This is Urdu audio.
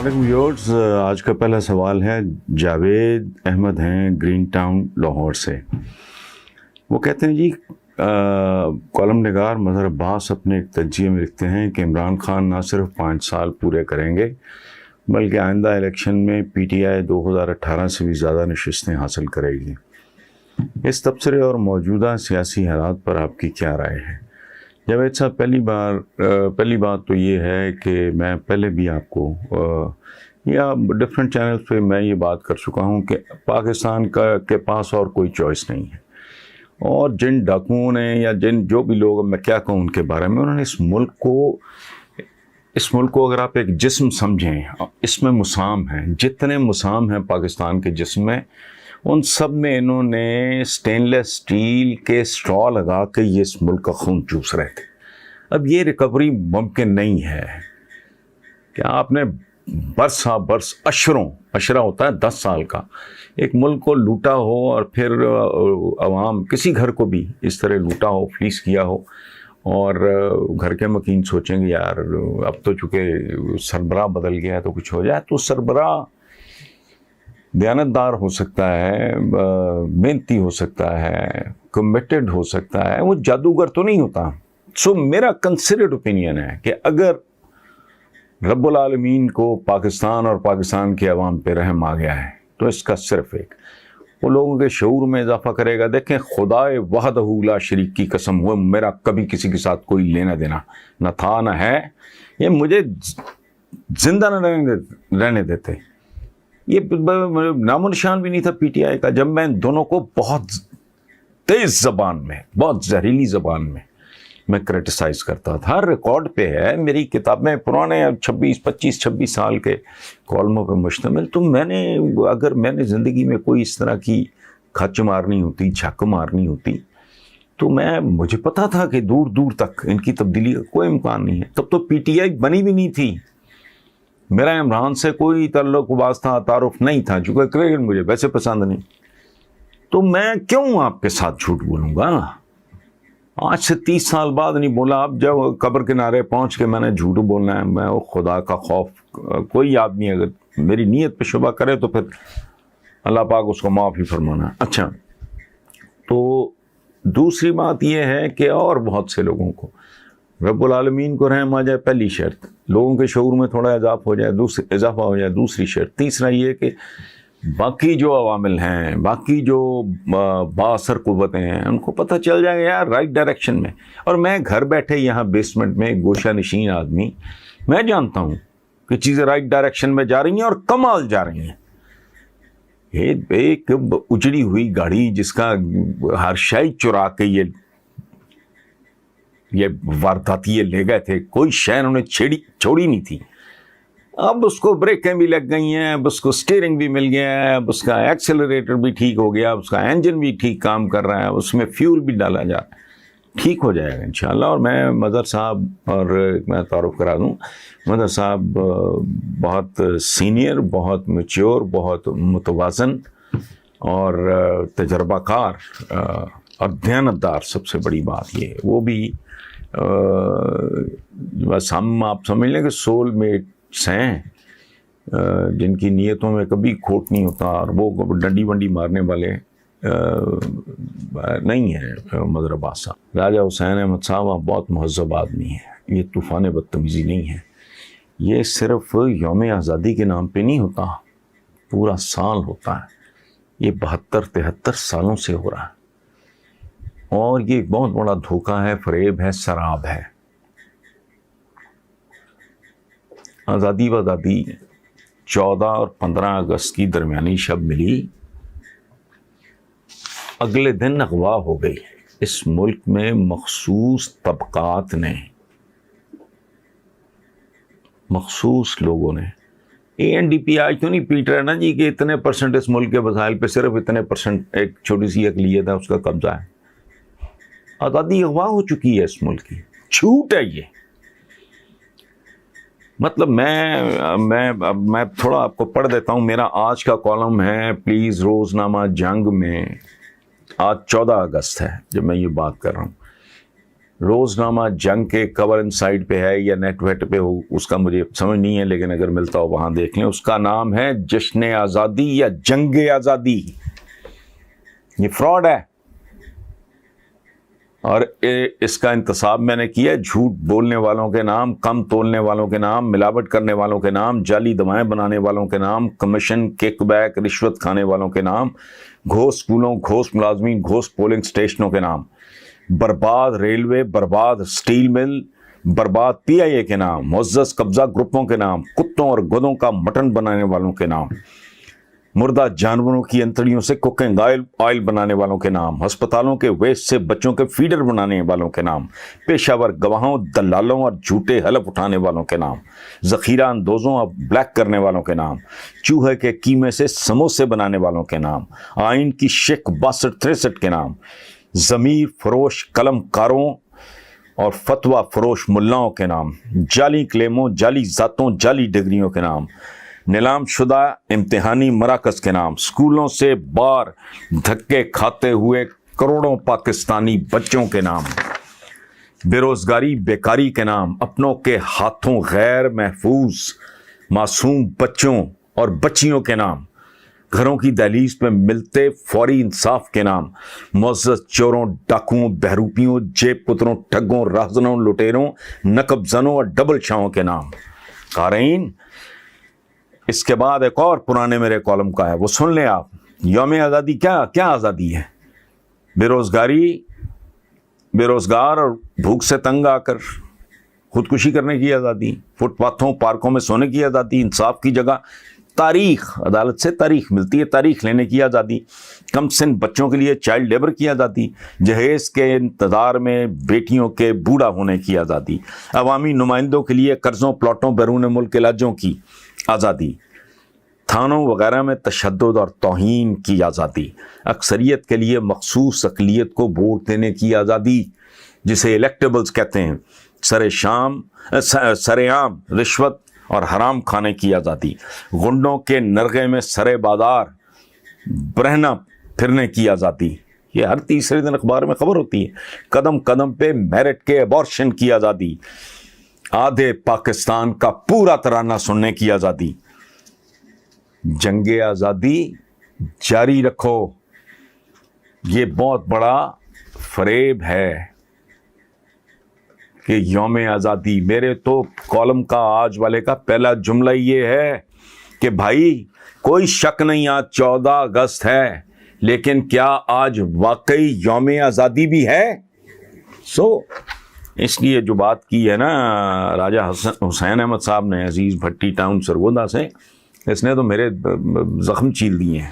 علیکم ویورز، آج کا پہلا سوال ہے جاوید احمد ہیں گرین ٹاؤن لاہور سے۔ وہ کہتے ہیں جی کالم نگار مظہر عباس اپنے ایک تجزیے میں لکھتے ہیں کہ عمران خان نہ صرف 5 سال پورے کریں گے بلکہ آئندہ الیکشن میں پی ٹی آئی 2018 سے بھی زیادہ نشستیں حاصل کرے گی۔ اس تبصرے اور موجودہ سیاسی حالات پر آپ کی کیا رائے ہے؟ جاوید صاحب، پہلی بات تو یہ ہے کہ میں پہلے بھی آپ کو یا ڈفرینٹ چینلز پہ میں یہ بات کر چکا ہوں کہ پاکستان کے پاس اور کوئی چوائس نہیں ہے، اور جن ڈاکوؤں نے یا جو بھی لوگ، میں کیا کہوں ان کے بارے میں، انہوں نے اس ملک کو اگر آپ ایک جسم سمجھیں، اس میں مسام ہیں، جتنے مسام ہیں پاکستان کے جسم میں، ان سب میں انہوں نے سٹین لیس سٹیل کے اسٹرا لگا کے یہ اس ملک کا خون چوس رہے تھے۔ اب یہ ریکوری ممکن نہیں ہے کہ آپ نے برس اشرہ ہوتا ہے 10 سال کا، ایک ملک کو لوٹا ہو اور پھر عوام کسی گھر کو بھی اس طرح لوٹا ہو، فلیس کیا ہو، اور گھر کے مکین سوچیں گے یار اب تو چونکہ سربراہ بدل گیا ہے تو کچھ ہو جائے۔ تو سربراہ دیانتدار ہو سکتا ہے، محنتی ہو سکتا ہے، کمیٹڈ ہو سکتا ہے، وہ جادوگر تو نہیں ہوتا۔ سو میرا کنسیڈرڈ اوپینین ہے کہ اگر رب العالمین کو پاکستان اور پاکستان کے عوام پہ رحم آ گیا ہے تو اس کا صرف ایک وہ لوگوں کے شعور میں اضافہ کرے گا۔ دیکھیں، خدائے وحدہ لا شریک کی قسم ہوئے، میرا کبھی کسی کے ساتھ کوئی لینا دینا نہ تھا نہ ہے، یہ مجھے زندہ نہ رہنے دیتے، یہ نام و نشان بھی نہیں تھا پی ٹی آئی کا، جب میں ان دونوں کو بہت تیز زبان میں، بہت زہریلی زبان میں کرٹیسائز کرتا تھا۔ ہر ریکارڈ پہ ہے، میری کتابیں پرانے 26 سال کے کالموں پہ مشتمل۔ تو اگر میں نے زندگی میں کوئی اس طرح کی کھچ مارنی ہوتی، جھک مارنی ہوتی، تو مجھے پتا تھا کہ دور دور تک ان کی تبدیلی کا کوئی امکان نہیں ہے۔ تب تو پی ٹی آئی بنی بھی نہیں تھی، میرا عمران سے کوئی تعلق واسطہ تعارف نہیں تھا، چونکہ کرکٹ مجھے ویسے پسند نہیں، تو میں کیوں آپ کے ساتھ جھوٹ بولوں گا؟ آج سے 30 سال بعد نہیں بولا، اب جب قبر کنارے پہنچ کے میں نے جھوٹ بولنا ہے، میں وہ خدا کا خوف، کوئی آدمی اگر میری نیت پہ شبہ کرے تو پھر اللہ پاک اس کو معاف ہی فرمانا۔ اچھا، تو دوسری بات یہ ہے کہ اور بہت سے لوگوں کو رب العالمین کو رحم آ جائے، پہلی شرط، لوگوں کے شعور میں تھوڑا اضافہ ہو جائے دوسری شرط، تیسرا یہ کہ باقی جو عوامل ہیں، باقی جو بااثر قوتیں ہیں، ان کو پتہ چل جائے گا یار رائٹ ڈائریکشن میں۔ اور میں گھر بیٹھے یہاں بیسمنٹ میں گوشہ نشین آدمی، میں جانتا ہوں کہ چیزیں رائٹ ڈائریکشن میں جا رہی ہیں اور کمال جا رہی ہیں۔ ایک اجڑی ہوئی گاڑی جس کا ہر شے چرا کے یہ وارداتی لے گئے تھے، کوئی شے انہوں نے چھوڑی نہیں تھی، اب اس کو بریکیں بھی لگ گئی ہیں، اب اس کو سٹیئرنگ بھی مل گیا ہے، اب اس کا ایکسلریٹر بھی ٹھیک ہو گیا، اب اس کا انجن بھی ٹھیک کام کر رہا ہے، اس میں فیول بھی ڈالا جا رہا ہے، ٹھیک ہو جائے گا انشاءاللہ۔ اور میں مظہر صاحب، اور میں تعارف کرا دوں، مظہر صاحب بہت سینئر، بہت میچور، بہت متوازن اور تجربہ کار اور دیانتدار، سب سے بڑی بات یہ ہے، وہ بھی بس ہم آپ سمجھ لیں کہ سول میٹس ہیں جن کی نیتوں میں کبھی کھوٹ نہیں ہوتا، اور وہ ڈنڈی ونڈی مارنے والے نہیں ہیں مظہر عباس صاحب۔ راجہ حسین احمد صاحب بہت مہذب آدمی ہیں، یہ طوفان بدتمیزی نہیں ہے، یہ صرف یوم آزادی کے نام پہ نہیں ہوتا، پورا سال ہوتا ہے، یہ 72-73 سالوں سے ہو رہا ہے، اور یہ ایک بہت بڑا دھوکہ ہے، فریب ہے، سراب ہے۔ آزادی 14 اور 15 اگست کی درمیانی شب ملی، اگلے دن اغوا ہو گئی۔ اس ملک میں مخصوص طبقات نے، مخصوص لوگوں نے، ANDP آج تو نہیں پیٹ رہا نا جی کہ اتنے % اس ملک کے وسائل پہ صرف اتنے %، ایک چھوٹی سی اقلیت ہے اس کا قبضہ ہے۔ آزادی اغوا ہو چکی ہے اس ملک کی، جھوٹ ہے یہ۔ مطلب میں تھوڑا آپ کو پڑھ دیتا ہوں، میرا آج کا کالم ہے پلیز روزنامہ جنگ میں، آج 14 اگست ہے جب میں یہ بات کر رہا ہوں۔ روزنامہ جنگ کے کور ان سائڈ پہ ہے یا نیٹ ویٹ پہ ہو، اس کا مجھے سمجھ نہیں ہے، لیکن اگر ملتا ہو وہاں دیکھ لیں. اس کا نام ہے جشن آزادی یا جنگ آزادی. یہ فراڈ ہے، اور اس کا انتصاب میں نے کیا جھوٹ بولنے والوں کے نام، کم تولنے والوں کے نام، ملاوٹ کرنے والوں کے نام، جعلی دوائیں بنانے والوں کے نام، کمیشن کک بیک رشوت کھانے والوں کے نام، گھوس اسکولوں، گھوس ملازمین، گھوس پولنگ سٹیشنوں کے نام، برباد ریلوے، برباد سٹیل مل، برباد پی آئی اے کے نام، معزز قبضہ گروپوں کے نام، کتوں اور گدوں کا مٹن بنانے والوں کے نام، مردہ جانوروں کی انتڑیوں سے کوکنگ آئل بنانے والوں کے نام، ہسپتالوں کے ویسٹ سے بچوں کے فیڈر بنانے والوں کے نام، پیشہ ور گواہوں، دلالوں اور جھوٹے حلف اٹھانے والوں کے نام، ذخیرہ اندوزوں اور بلیک کرنے والوں کے نام، چوہے کے کیمے سے سموسے بنانے والوں کے نام، آئین کی شک 62-63 کے نام، ضمیر فروش قلم کاروں اور فتویٰ فروش ملاؤں کے نام، جعلی کلیموں، جعلی ذاتوں، جعلی ڈگریوں کے نام، نیلام شدہ امتحانی مراکز کے نام، اسکولوں سے باہر دھکے کھاتے ہوئے کروڑوں پاکستانی بچوں کے نام، بے روزگاری بیکاری کے نام، اپنوں کے ہاتھوں غیر محفوظ معصوم بچوں اور بچیوں کے نام، گھروں کی دہلیز پہ ملتے فوری انصاف کے نام، معزز چوروں، ڈاکوؤں، بہروپیوں، جیب پتروں، ٹھگوں، راہزنوں، لٹیروں، نقب زنوں اور ڈبل چھاؤں کے نام. قارئین، اس کے بعد ایک اور پرانے میرے کالم کا ہے، وہ سن لیں آپ. یوم آزادی کیا آزادی ہے؟ بے روزگار اور بھوک سے تنگ آ کر خودکشی کرنے کی آزادی، فٹ پاتھوں پارکوں میں سونے کی آزادی، انصاف کی جگہ تاریخ، عدالت سے تاریخ ملتی ہے، تاریخ لینے کی آزادی، کم سن بچوں کے لیے چائلڈ لیبر کی آزادی، جہیز کے انتظار میں بیٹیوں کے بوڑھا ہونے کی آزادی، عوامی نمائندوں کے لیے قرضوں، پلاٹوں، بیرون ملک علاجوں کی آزادی، تھانوں وغیرہ میں تشدد اور توہین کی آزادی، اکثریت کے لیے مخصوص اقلیت کو ووٹ دینے کی آزادی جسے الیکٹیبلز کہتے ہیں، سرعام رشوت اور حرام کھانے کی آزادی، غنڈوں کے نرغے میں سرے بازار برہنا پھرنے کی آزادی، یہ ہر تیسرے دن اخبار میں خبر ہوتی ہے، قدم قدم پہ میرٹ کے ابارشن کی آزادی، آدھے پاکستان کا پورا ترانہ سننے کی آزادی. جنگ آزادی جاری رکھو. یہ بہت بڑا فریب ہے کہ یوم آزادی، میرے تو کالم کا آج والے کا پہلا جملہ یہ ہے کہ بھائی کوئی شک نہیں آج 14 اگست ہے، لیکن کیا آج واقعی یوم آزادی بھی ہے؟ اس لیے جو بات کی ہے نا راجہ حسین احمد صاحب نے، عزیز بھٹی ٹاؤن سرگودا سے، اس نے تو میرے زخم چیل دیے ہیں.